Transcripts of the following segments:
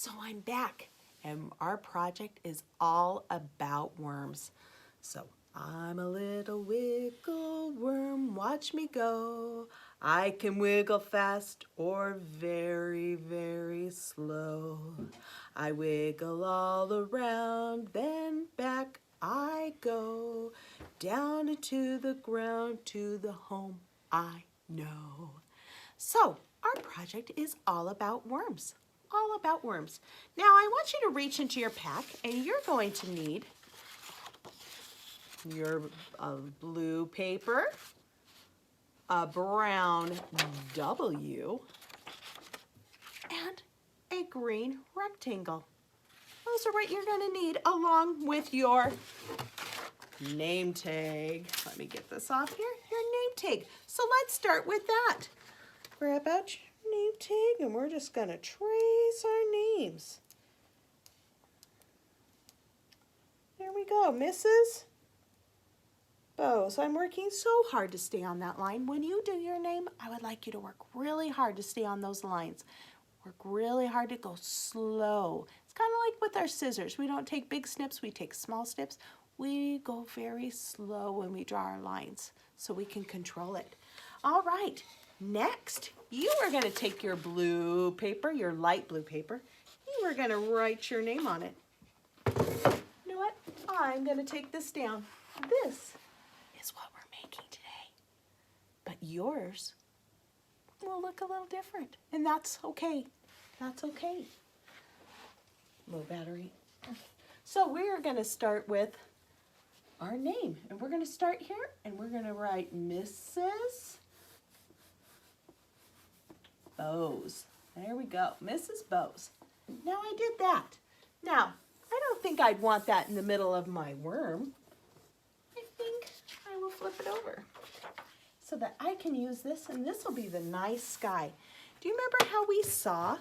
So I'm back, and our project is all about worms. So I'm a little wiggle worm, watch me go. I can wiggle fast or very, very slow. I wiggle all around, then back I go. Down into the ground, to the home I know. So our project is all about worms. All about worms. Now I want you to reach into your pack, and you're going to need your blue paper, a brown W, and a green rectangle. Those are what you're going to need along with your name tag. Let me get this off here. Your name tag. So let's start with that. Grab out your name tag, and we're just going to trace our names. There we go, Mrs. Bose. I'm working so hard to stay on that line. When you do your name, I would like you to work really hard to stay on those lines. Work really hard to go slow. It's kind of like with our scissors. We don't take big snips, we take small snips. We go very slow when we draw our lines so we can control it. All right, next, you are going to take your blue paper, your light blue paper. You are going to write your name on it. You know what? I'm going to take this down. This is what we're making today. But yours will look a little different, and that's okay. That's okay. Low battery. So we're going to start with our name, and we're going to start here, and we're going to write Mrs. Bose. There we go, Mrs. Bose. Now I did that. Now, I don't think I'd want that in the middle of my worm. I think I will flip it over so that I can use this, and this will be the nice sky. Do you remember how we saw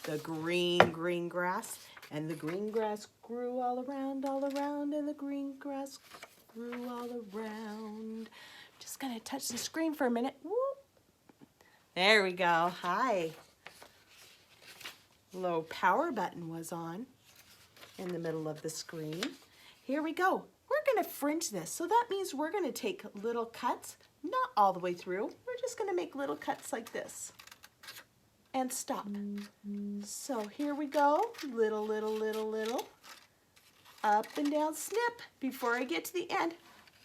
the green grass? And the green grass grew all around, and the green grass grew all around. Just gonna touch the screen for a minute. Whoop. There we go, hi. Low power button was on in the middle of the screen. Here we go. We're gonna fringe this. So that means we're gonna take little cuts, not all the way through. We're just gonna make little cuts like this and stop. So here we go, little, up and down, snip, before I get to the end.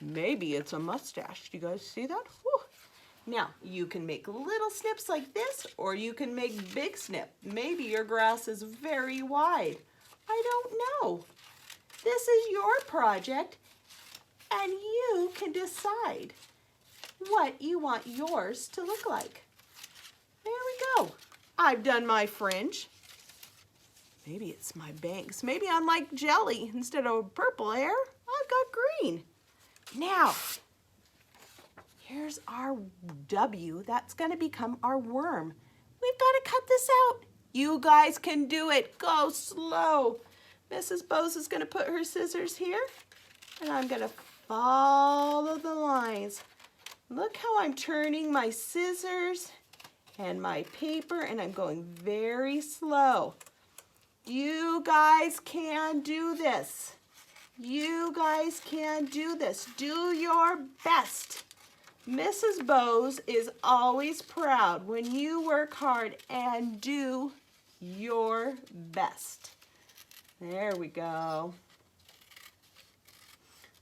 Maybe it's a mustache. Do you guys see that? Whew. Now, you can make little snips like this, or you can make big snip. Maybe your grass is very wide. I don't know. This is your project, and you can decide what you want yours to look like. There we go. I've done my fringe. Maybe it's my bangs. Maybe I'm like jelly. Instead of purple hair, I've got green. Now, here's our W. That's going to become our worm. We've got to cut this out. You guys can do it. Go slow. Mrs. Bose is going to put her scissors here, and I'm going to follow the lines. Look how I'm turning my scissors and my paper, and I'm going very slow. You guys can do this. You guys can do this. Do your best. Mrs. Bose is always proud when you work hard and do your best. There we go.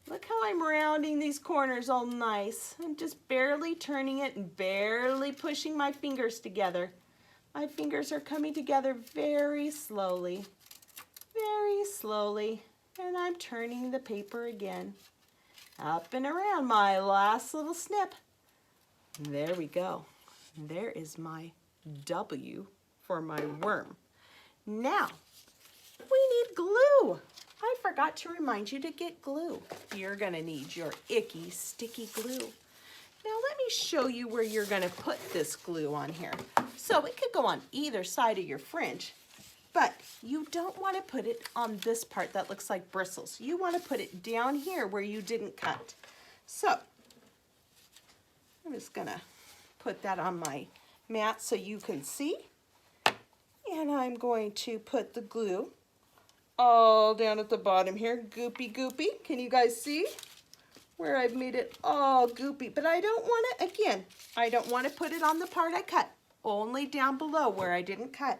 Look how I'm rounding these corners all nice. I'm just barely turning it and barely pushing my fingers together. My fingers are coming together very slowly, and I'm turning the paper again. Up and around, my last little snip. There we go. There is my W for my worm. Now, we need glue. I forgot to remind you to get glue. You're going to need your icky, sticky glue. Now let me show you where you're going to put this glue on here. So it could go on either side of your fringe, but you don't want to put it on this part that looks like bristles. You want to put it down here where you didn't cut. So I'm just going to put that on my mat so you can see. And I'm going to put the glue all down at the bottom here, goopy goopy. Can you guys see where I've made it all goopy? But I don't want to, again, I don't want to put it on the part I cut, only down below where I didn't cut.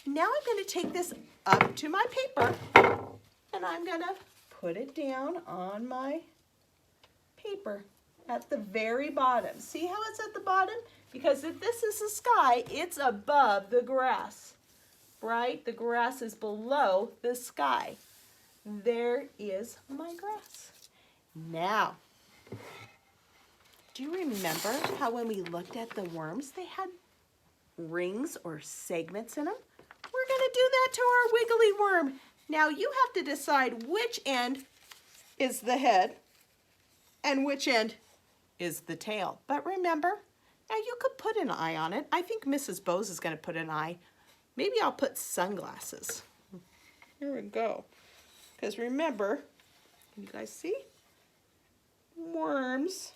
Now I'm going to take this up to my paper and I'm going to put it down on my paper at the very bottom. See how it's at the bottom? Because if this is the sky, it's above the grass, right? The grass is below the sky. There is my grass. Now, do you remember how when we looked at the worms, they had rings or segments in them? We're going to do that to our wiggly worm. Now you have to decide which end is the head and which end is the tail. But remember, now you could put an eye on it. I think Mrs. Bose is going to put an eye. Maybe I'll put sunglasses. Here we go. Because remember, can you guys see? Worms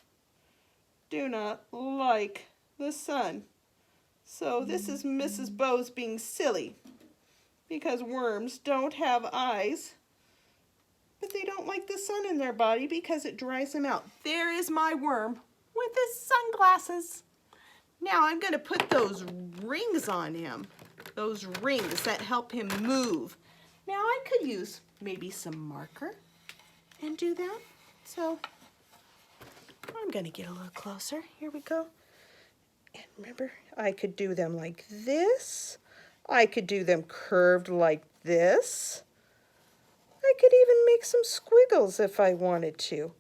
do not like the sun. So this is Mrs. Bose being silly because worms don't have eyes, but they don't like the sun in their body because it dries them out. There is my worm with his sunglasses. Now I'm going to put those rings on him, those rings that help him move. Now I could use maybe some marker and do that. So I'm going to get a little closer. Here we go. And remember, I could do them like this. I could do them curved like this. I could even make some squiggles if I wanted to.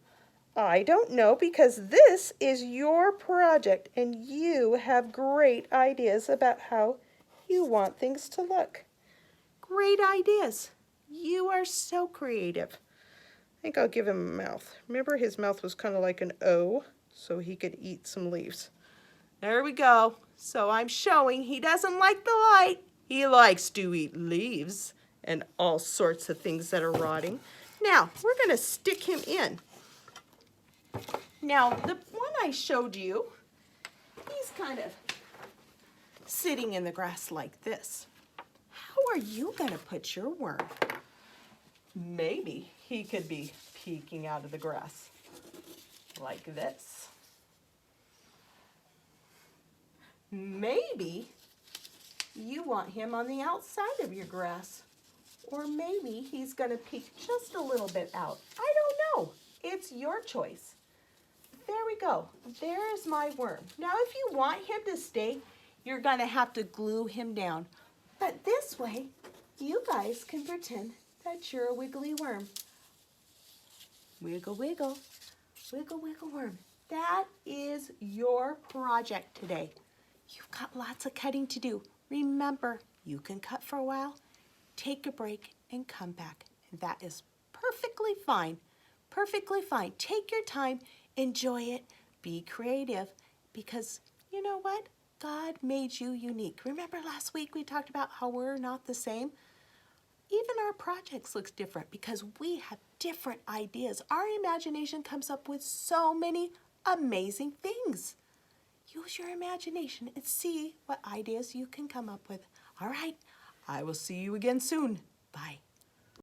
I don't know, because this is your project and you have great ideas about how you want things to look. Great ideas. You are so creative. I think I'll give him a mouth. Remember, his mouth was kind of like an O, so he could eat some leaves. There we go. So I'm showing he doesn't like the light. He likes to eat leaves and all sorts of things that are rotting. Now, we're going to stick him in. Now, the one I showed you, he's kind of sitting in the grass like this. How are you going to put your worm? Maybe he could be peeking out of the grass like this. Maybe you want him on the outside of your grass. Or maybe he's going to peek just a little bit out. I don't know. It's your choice. There we go. There's my worm. Now, if you want him to stay, you're going to have to glue him down. But this way, you guys can pretend that you're a wiggly worm. Wiggle, wiggle. Wiggle, wiggle, worm. That is your project today. You've got lots of cutting to do. Remember, you can cut for a while, take a break, and come back. And that is perfectly fine. Perfectly fine. Take your time, enjoy it, be creative, because you know what? God made you unique. Remember last week we talked about how we're not the same? Even our projects look different because we have different ideas. Our imagination comes up with so many amazing things. Use your imagination and see what ideas you can come up with. All right, I will see you again soon. Bye.